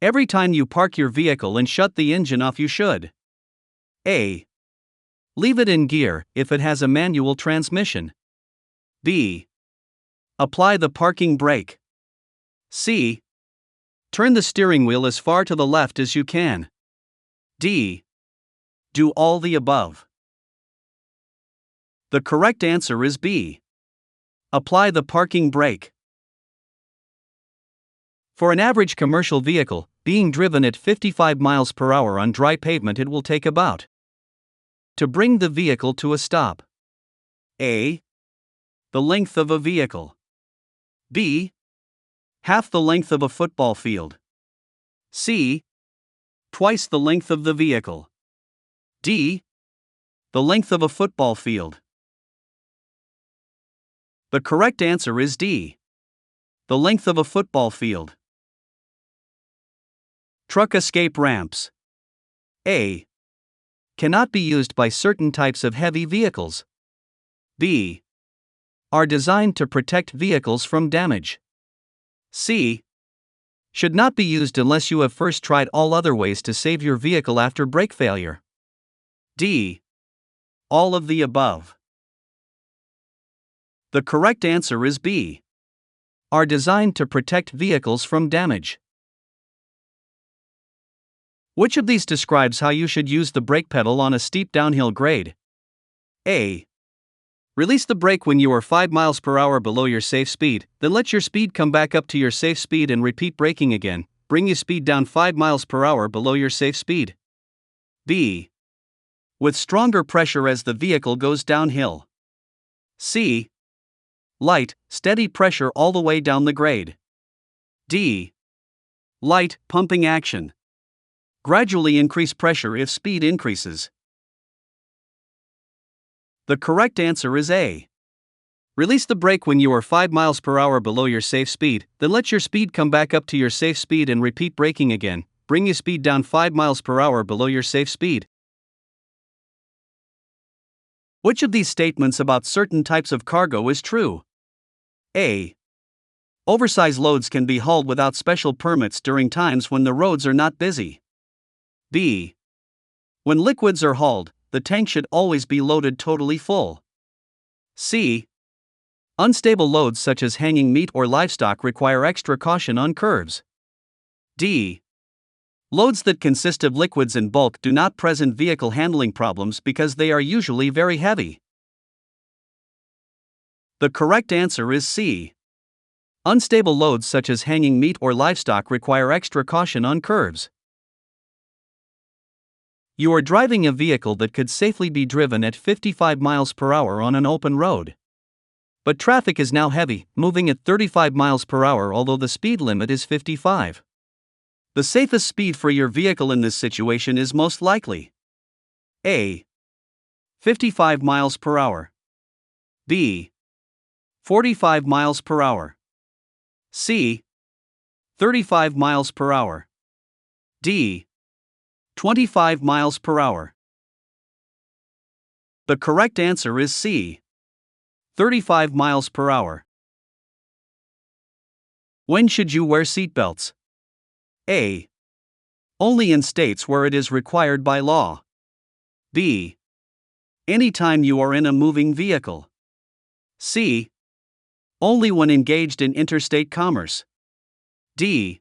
Every time you park your vehicle and shut the engine off, you should A. Leave it in gear if it has a manual transmission. B. Apply the parking brake. C. Turn the steering wheel as far to the left as you can. D. Do all the above. The correct answer is B. Apply the parking brake. For an average commercial vehicle, being driven at 55 miles per hour on dry pavement, it will take about to bring the vehicle to a stop. A. The length of a vehicle. B. Half the length of a football field. C. Twice the length of the vehicle. D. The length of a football field. The correct answer is D. The length of a football field. Truck escape ramps. A. Cannot be used by certain types of heavy vehicles. B. Are designed to protect vehicles from damage. C. Should not be used unless you have first tried all other ways to save your vehicle after brake failure. D. All of the above. The correct answer is B. Are designed to protect vehicles from damage. Which of these describes how you should use the brake pedal on a steep downhill grade? A. Release the brake when you are 5 miles per hour below your safe speed, then let your speed come back up to your safe speed and repeat braking again. Bring your speed down 5 miles per hour below your safe speed. B. With stronger pressure as the vehicle goes downhill. C. Light, steady pressure all the way down the grade. D. Light, pumping action. Gradually increase pressure if speed increases. The correct answer is A. Release the brake when you are 5 miles per hour below your safe speed, then let your speed come back up to your safe speed and repeat braking again. Bring your speed down 5 miles per hour below your safe speed. Which of these statements about certain types of cargo is true? A. Oversized loads can be hauled without special permits during times when the roads are not busy. B. When liquids are hauled, the tank should always be loaded totally full. C. Unstable loads such as hanging meat or livestock require extra caution on curves. D. Loads that consist of liquids in bulk do not present vehicle handling problems because they are usually very heavy. The correct answer is C. Unstable loads such as hanging meat or livestock require extra caution on curves. You are driving a vehicle that could safely be driven at 55 miles per hour on an open road. But traffic is now heavy, moving at 35 miles per hour although the speed limit is 55. The safest speed for your vehicle in this situation is most likely A. 55 miles per hour. B. 45 miles per hour. C. 35 miles per hour. D. 25 miles per hour. The correct answer is C. 35 miles per hour. When should you wear seatbelts? A. Only in states where it is required by law. B. Anytime you are in a moving vehicle. C. Only when engaged in interstate commerce. D.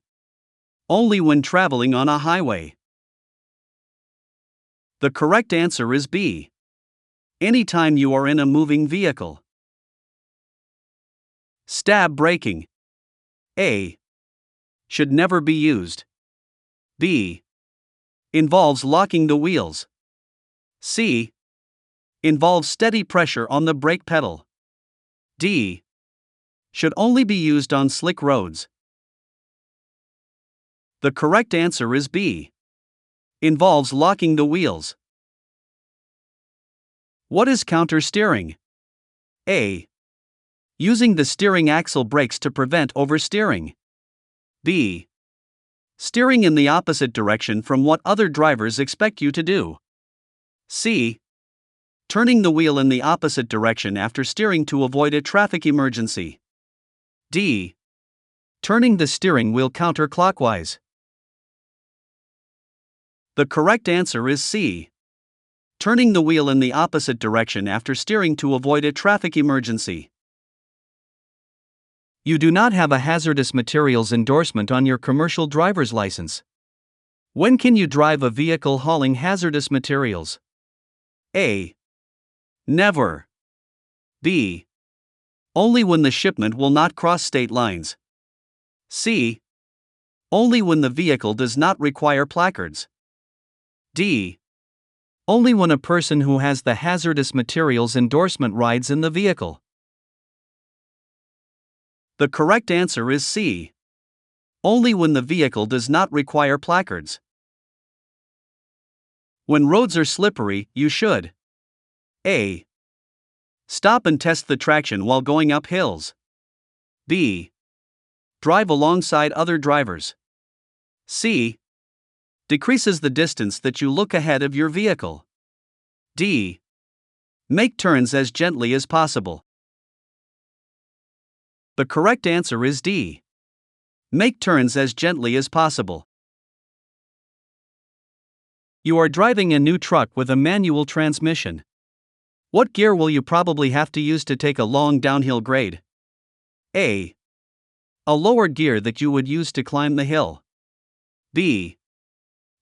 Only when traveling on a highway. The correct answer is B. Anytime you are in a moving vehicle. Stab braking. A. Should never be used. B. Involves locking the wheels. C. Involves steady pressure on the brake pedal. D. Should only be used on slick roads. The correct answer is B. Involves locking the wheels. What is counter-steering? A. Using the steering axle brakes to prevent oversteering. B. Steering in the opposite direction from what other drivers expect you to do. C. Turning the wheel in the opposite direction after steering to avoid a traffic emergency. D. Turning the steering wheel counterclockwise. The correct answer is C. Turning the wheel in the opposite direction after steering to avoid a traffic emergency. You do not have a hazardous materials endorsement on your commercial driver's license. When can you drive a vehicle hauling hazardous materials? A. Never. B. Only when the shipment will not cross state lines. C. Only when the vehicle does not require placards. D. Only when a person who has the hazardous materials endorsement rides in the vehicle. The correct answer is C. Only when the vehicle does not require placards. When roads are slippery, you should A. Stop and test the traction while going up hills. B. Drive alongside other drivers. C. Decreases the distance that you look ahead of your vehicle. D. Make turns as gently as possible. The correct answer is D. Make turns as gently as possible. You are driving a new truck with a manual transmission. What gear will you probably have to use to take a long downhill grade? A. A lower gear that you would use to climb the hill. B.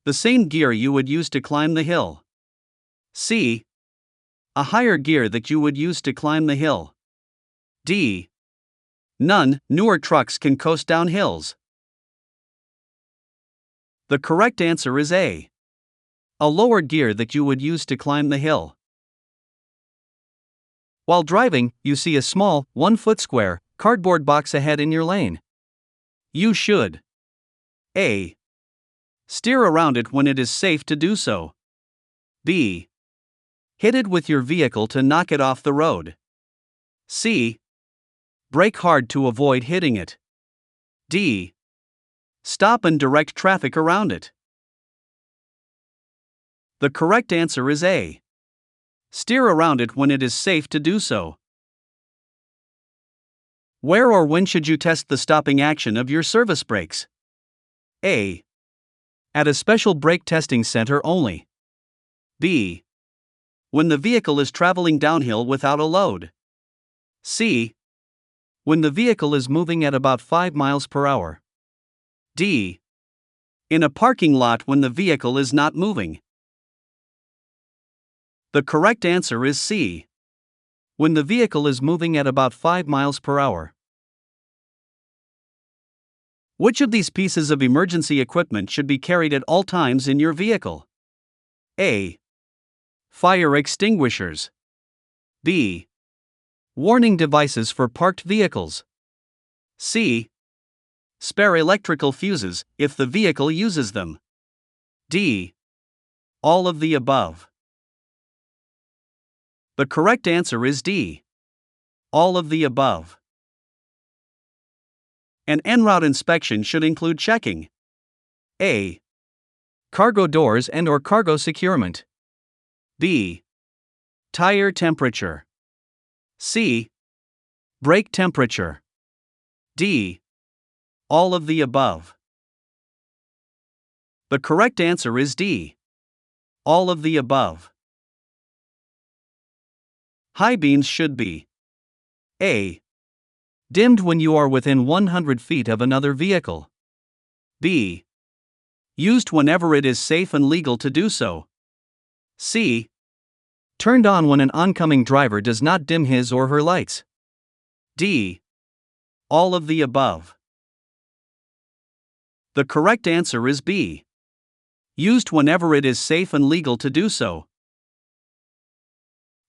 The same gear you would use to climb the hill. C. A higher gear that you would use to climb the hill. D. None. Newer trucks can coast down hills. The correct answer is A. A lower gear that you would use to climb the hill. While driving, you see a small, 1-foot square, cardboard box ahead in your lane. You should A. Steer around it when it is safe to do so. B. Hit it with your vehicle to knock it off the road. C. Brake hard to avoid hitting it. D. Stop and direct traffic around it. The correct answer is A. Steer around it when it is safe to do so. Where or when should you test the stopping action of your service brakes? A. At a special brake testing center only. B. When the vehicle is traveling downhill without a load. C. When the vehicle is moving at about 5 miles per hour. D. In a parking lot when the vehicle is not moving. The correct answer is C. When the vehicle is moving at about 5 miles per hour. Which of these pieces of emergency equipment should be carried at all times in your vehicle? A. Fire extinguishers. B. Warning devices for parked vehicles. C. Spare electrical fuses, if the vehicle uses them. D. All of the above. The correct answer is D. All of the above. An en route inspection should include checking A. Cargo doors and/or cargo securement. B. Tire temperature. C. Brake temperature. D. All of the above. The correct answer is D. All of the above. High beams should be A. Dimmed when you are within 100 feet of another vehicle. B. Used whenever it is safe and legal to do so. C. Turned on when an oncoming driver does not dim his or her lights. D. All of the above. The correct answer is B. Used whenever it is safe and legal to do so.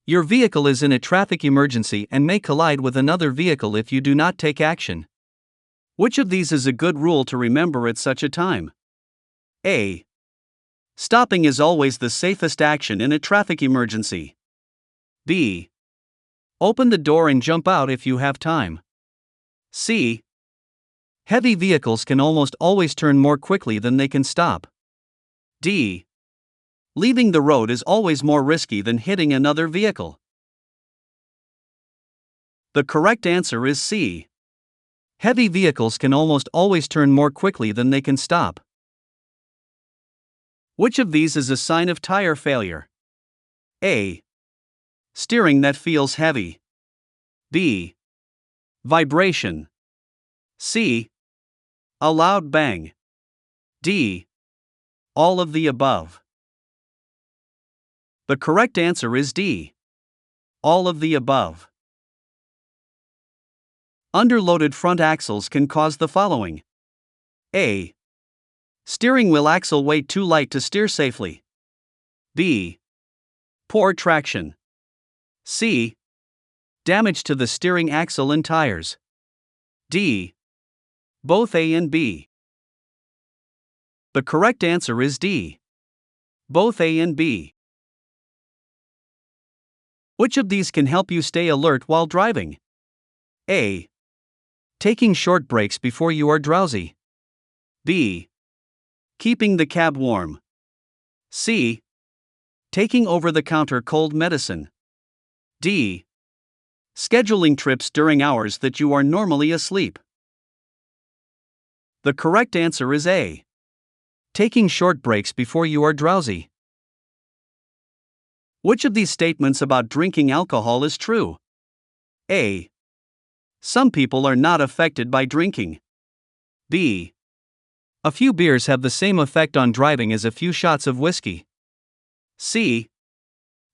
Your vehicle is in a traffic emergency and may collide with another vehicle if you do not take action. Which of these is a good rule to remember at such a time? A. Stopping is always the safest action in a traffic emergency. B. Open the door and jump out if you have time. C. Heavy vehicles can almost always turn more quickly than they can stop. D. Leaving the road is always more risky than hitting another vehicle. The correct answer is C. Heavy vehicles can almost always turn more quickly than they can stop. Which of these is a sign of tire failure? A. Steering that feels heavy. B. Vibration. C. A loud bang. D. All of the above. The correct answer is D. All of the above. Underloaded front axles can cause the following. A. Steering wheel axle weight too light to steer safely. B. Poor traction. C. Damage to the steering axle and tires. D. Both A and B. The correct answer is D. Both A and B. Which of these can help you stay alert while driving? A. Taking short breaks before you are drowsy. B. Keeping the cab warm. C. Taking over-the-counter cold medicine. D. Scheduling trips during hours that you are normally asleep. The correct answer is A. Taking short breaks before you are drowsy. Which of these statements about drinking alcohol is true? A. Some people are not affected by drinking. B. A few beers have the same effect on driving as a few shots of whiskey. C.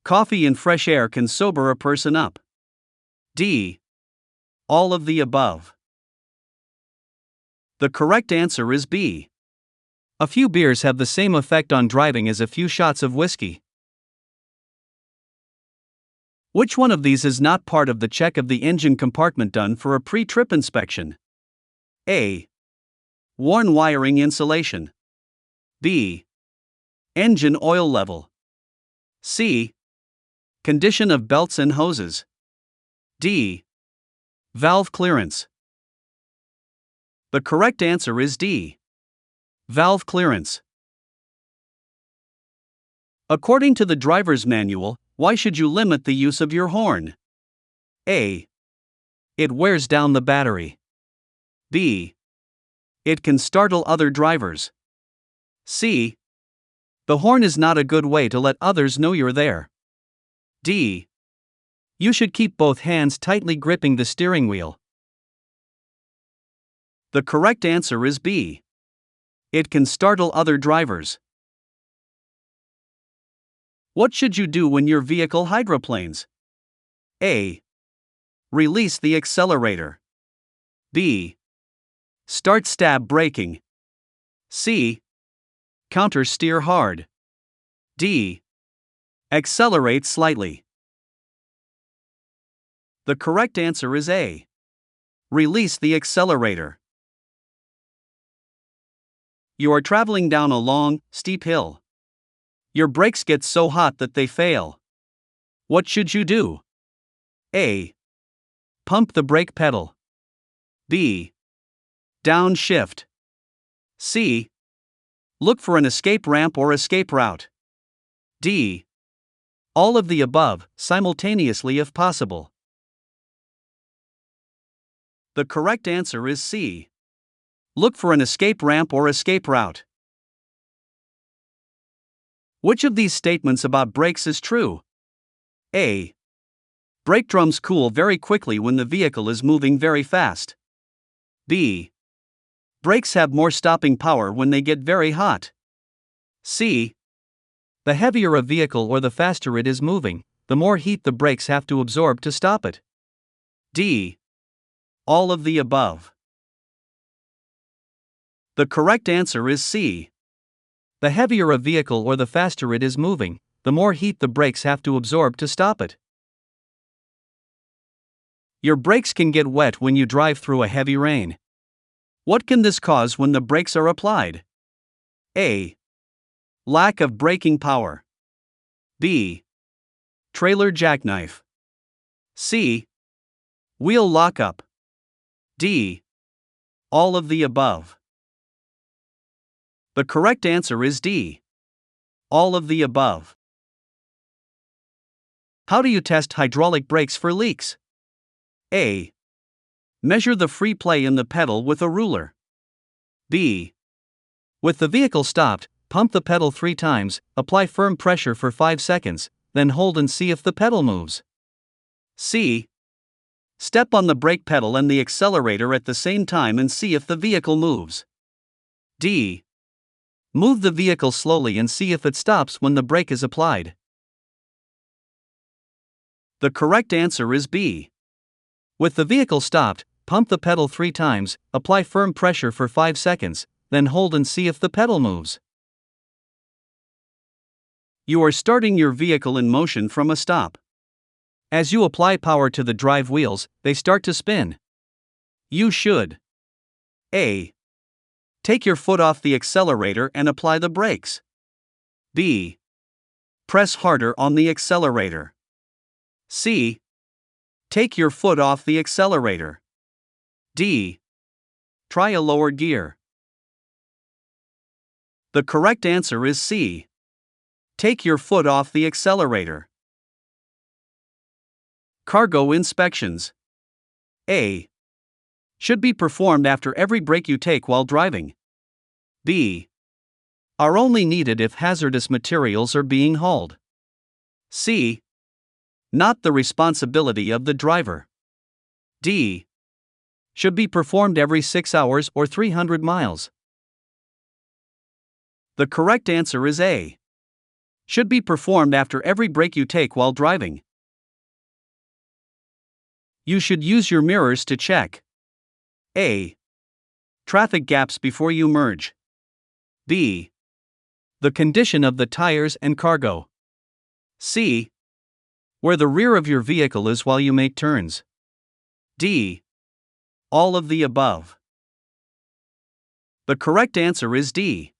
Coffee and fresh air can sober a person up. D. All of the above. The correct answer is B. A few beers have the same effect on driving as a few shots of whiskey. Which one of these is not part of the check of the engine compartment done for a pre-trip inspection? A. Worn wiring insulation. B. Engine oil level. C. Condition of belts and hoses. D. Valve clearance. The correct answer is D. Valve clearance. According to the driver's manual, why should you limit the use of your horn? A. It wears down the battery. B. It can startle other drivers. C. The horn is not a good way to let others know you're there. D. You should keep both hands tightly gripping the steering wheel. The correct answer is B. It can startle other drivers. What should you do when your vehicle hydroplanes? A. Release the accelerator. B. Start stab braking. C. Counter steer hard. D. Accelerate slightly. The correct answer is A. Release the accelerator. You are traveling down a long, steep hill. Your brakes get so hot that they fail. What should you do? A. Pump the brake pedal. B. Downshift. C. Look for an escape ramp or escape route. D. All of the above, simultaneously if possible. The correct answer is C. Look for an escape ramp or escape route. Which of these statements about brakes is true? A. Brake drums cool very quickly when the vehicle is moving very fast. B. Brakes have more stopping power when they get very hot. C. The heavier a vehicle or the faster it is moving, the more heat the brakes have to absorb to stop it. D. All of the above. The correct answer is C. The heavier a vehicle or the faster it is moving, the more heat the brakes have to absorb to stop it. Your brakes can get wet when you drive through a heavy rain. What can this cause when the brakes are applied? A. Lack of braking power. B. Trailer jackknife. C. Wheel lockup. D. All of the above. The correct answer is D. All of the above. How do you test hydraulic brakes for leaks? A. Measure the free play in the pedal with a ruler. B. With the vehicle stopped, pump the pedal 3 times, apply firm pressure for 5 seconds, then hold and see if the pedal moves. C. Step on the brake pedal and the accelerator at the same time and see if the vehicle moves. D. Move the vehicle slowly and see if it stops when the brake is applied. The correct answer is B. With the vehicle stopped, pump the pedal 3 times, apply firm pressure for 5 seconds, then hold and see if the pedal moves. You are starting your vehicle in motion from a stop. As you apply power to the drive wheels, they start to spin. You should A. Take your foot off the accelerator and apply the brakes. B. Press harder on the accelerator. C. Take your foot off the accelerator. D. Try a lower gear. The correct answer is C. Take your foot off the accelerator. Cargo inspections. A. Should be performed after every break you take while driving. B. Are only needed if hazardous materials are being hauled. C. Not the responsibility of the driver. D. Should be performed every 6 hours or 300 miles. The correct answer is A. Should be performed after every break you take while driving. You should use your mirrors to check A. Traffic gaps before you merge. B. The condition of the tires and cargo. C. Where the rear of your vehicle is while you make turns. D. All of the above. The correct answer is D.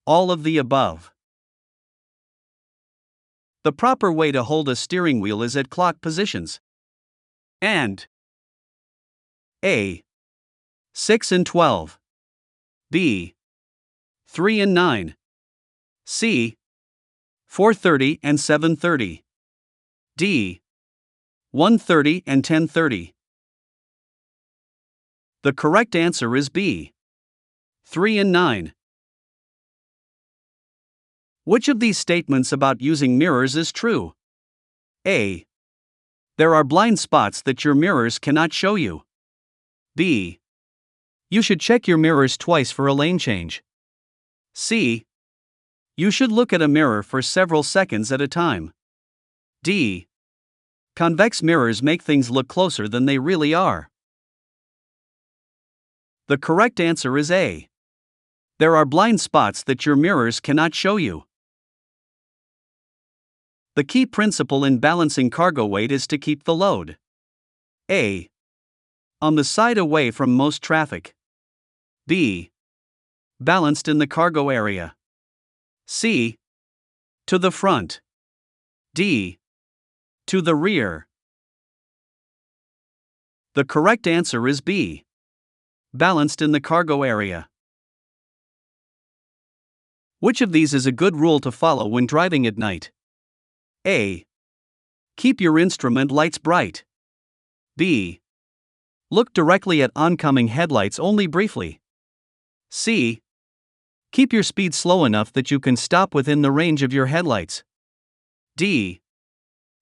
All of the above. The proper way to hold a steering wheel is at clock positions. And A. 6 and 12. B. 3 and 9. C. 4:30 and 7:30. D. 1:30 and 10:30. The correct answer is B. 3 and 9. Which of these statements about using mirrors is true? A. There are blind spots that your mirrors cannot show you. B. You should check your mirrors twice for a lane change. C. You should look at a mirror for several seconds at a time. D. Convex mirrors make things look closer than they really are. The correct answer is A. There are blind spots that your mirrors cannot show you. The key principle in balancing cargo weight is to keep the load A. On the side away from most traffic. B. Balanced in the cargo area. C. To the front. D. To the rear. The correct answer is B. Balanced in the cargo area. Which of these is a good rule to follow when driving at night? A. Keep your instrument lights bright. B. Look directly at oncoming headlights only briefly. C. Keep your speed slow enough that you can stop within the range of your headlights. D.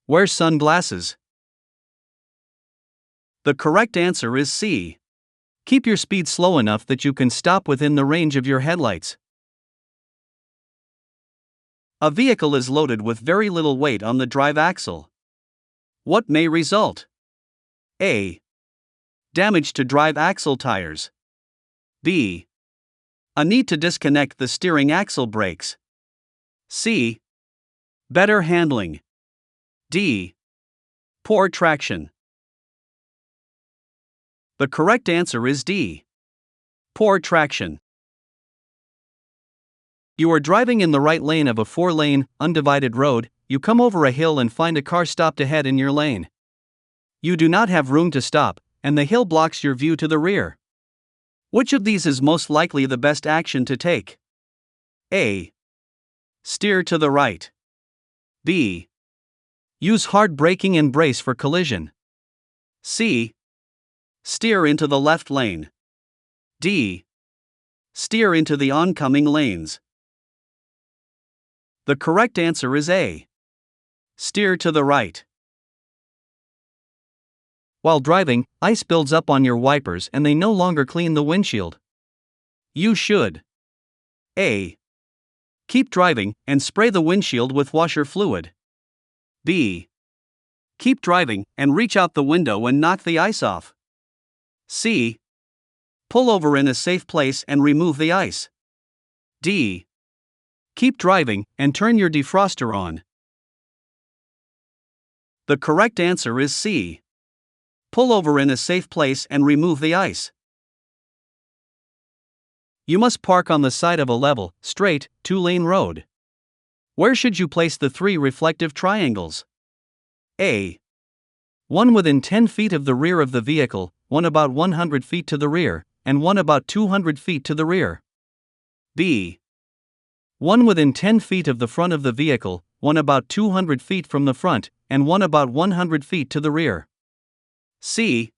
Wear sunglasses. The correct answer is C. Keep your speed slow enough that you can stop within the range of your headlights. A vehicle is loaded with very little weight on the drive axle. What may result? A. Damage to drive axle tires. B. A need to disconnect the steering axle brakes. C. Better handling. D. Poor traction. The correct answer is D. Poor traction. You are driving in the right lane of a 4-lane, undivided road. You come over a hill and find a car stopped ahead in your lane. You do not have room to stop, and the hill blocks your view to the rear. Which of these is most likely the best action to take? A. Steer to the right. B. Use hard braking and brace for collision. C. Steer into the left lane. D. Steer into the oncoming lanes. The correct answer is A. Steer to the right. While driving, ice builds up on your wipers and they no longer clean the windshield. You should A. Keep driving and spray the windshield with washer fluid. B. Keep driving and reach out the window and knock the ice off. C. Pull over in a safe place and remove the ice. D. Keep driving and turn your defroster on. The correct answer is C. Pull over in a safe place and remove the ice. You must park on the side of a level, straight, two-lane road. Where should you place the 3 reflective triangles? A. One within 10 feet of the rear of the vehicle, one about 100 feet to the rear, and one about 200 feet to the rear. B. One within 10 feet of the front of the vehicle, one about 200 feet from the front, and one about 100 feet to the rear. C.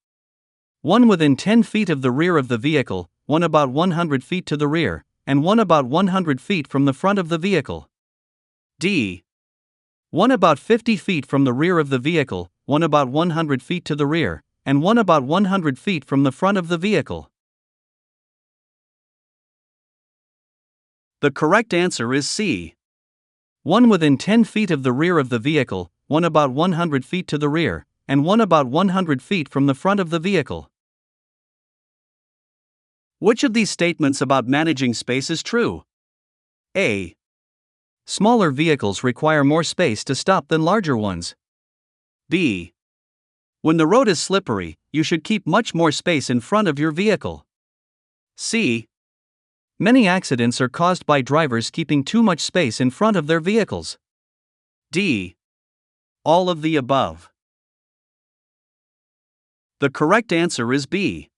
One within 10 feet of the rear of the vehicle, one about 100 feet to the rear, and one about 100 feet from the front of the vehicle. D. One about 50 feet from the rear of the vehicle, one about 100 feet to the rear, and one about 100 feet from the front of the vehicle. The correct answer is C. One within 10 feet of the rear of the vehicle, one about 100 feet to the rear, and one about 100 feet from the front of the vehicle. Which of these statements about managing space is true? A. Smaller vehicles require more space to stop than larger ones. B. When the road is slippery, you should keep much more space in front of your vehicle. C. Many accidents are caused by drivers keeping too much space in front of their vehicles. D. All of the above. The correct answer is B.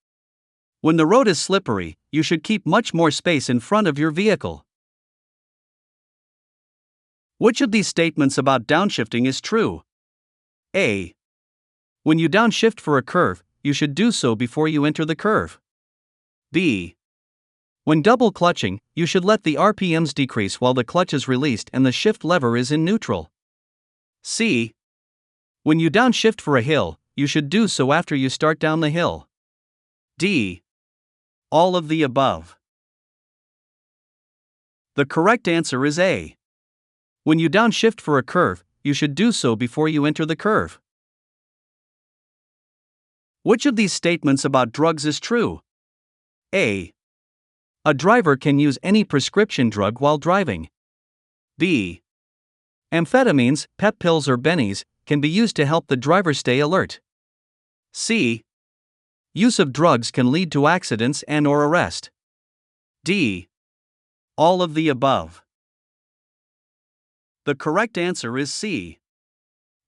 When the road is slippery, you should keep much more space in front of your vehicle. Which of these statements about downshifting is true? A. When you downshift for a curve, you should do so before you enter the curve. B. When double clutching, you should let the RPMs decrease while the clutch is released and the shift lever is in neutral. C. When you downshift for a hill, you should do so after you start down the hill. D. All of the above. The correct answer is A. When you downshift for a curve, you should do so before you enter the curve. Which of these statements about drugs is true? A. A driver can use any prescription drug while driving. B. Amphetamines, pep pills or bennies, can be used to help the driver stay alert. C. Use of drugs can lead to accidents and/or arrest. D. All of the above. The correct answer is C.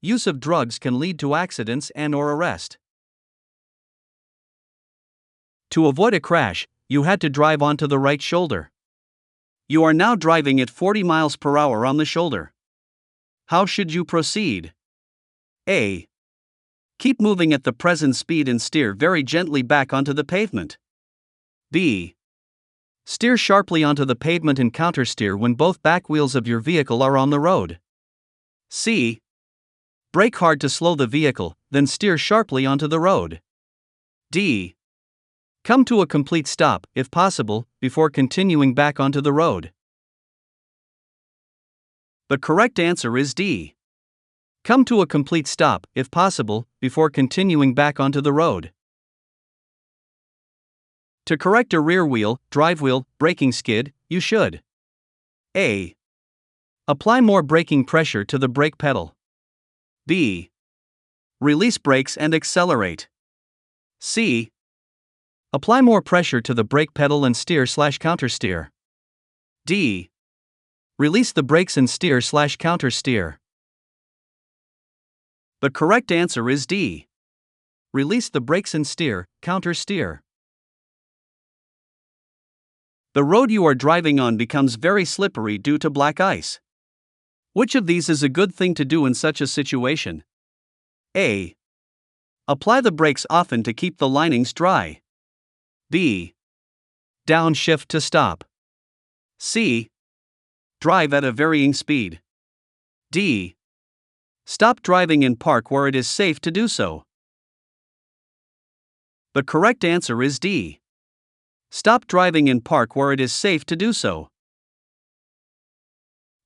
Use of drugs can lead to accidents and/or arrest. To avoid a crash, you had to drive onto the right shoulder. You are now driving at 40 miles per hour on the shoulder. How should you proceed? A. Keep moving at the present speed and steer very gently back onto the pavement. B. Steer sharply onto the pavement and countersteer when both back wheels of your vehicle are on the road. C. Brake hard to slow the vehicle, then steer sharply onto the road. D. Come to a complete stop, if possible, before continuing back onto the road. The correct answer is D. Come to a complete stop, if possible, before continuing back onto the road. To correct a rear wheel, drive wheel, braking skid, you should A. Apply more braking pressure to the brake pedal. B. Release brakes and accelerate. C. Apply more pressure to the brake pedal and steer/countersteer. D. Release the brakes and steer/countersteer. The correct answer is D. Release the brakes and steer, countersteer. The road you are driving on becomes very slippery due to black ice. Which of these is a good thing to do in such a situation? A. Apply the brakes often to keep the linings dry. B. Downshift to stop. C. Drive at a varying speed. D. Stop driving in park where it is safe to do so. The correct answer is D. Stop driving in park where it is safe to do so.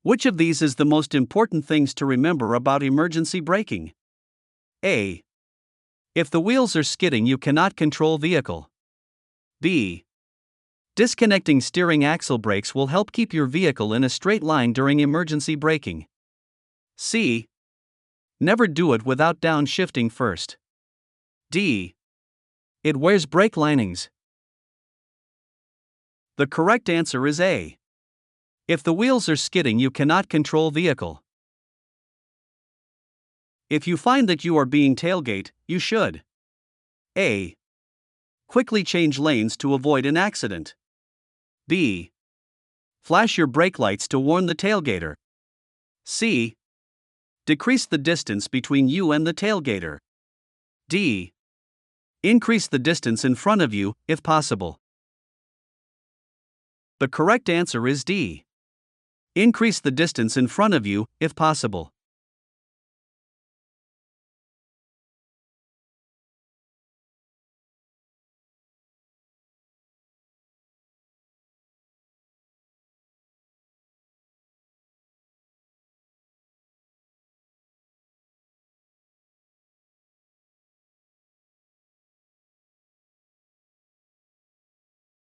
Which of these is the most important things to remember about emergency braking? A. If the wheels are skidding, you cannot control vehicle. B. Disconnecting steering axle brakes will help keep your vehicle in a straight line during emergency braking. C. Never do it without downshifting first. D. It wears brake linings. The correct answer is A. If the wheels are skidding, you cannot control vehicle. If you find that you are being tailgate, you should A. Quickly change lanes to avoid an accident. B. Flash your brake lights to warn the tailgater. C. Decrease the distance between you and the tailgater. D. Increase the distance in front of you, if possible. The correct answer is D. Increase the distance in front of you, if possible.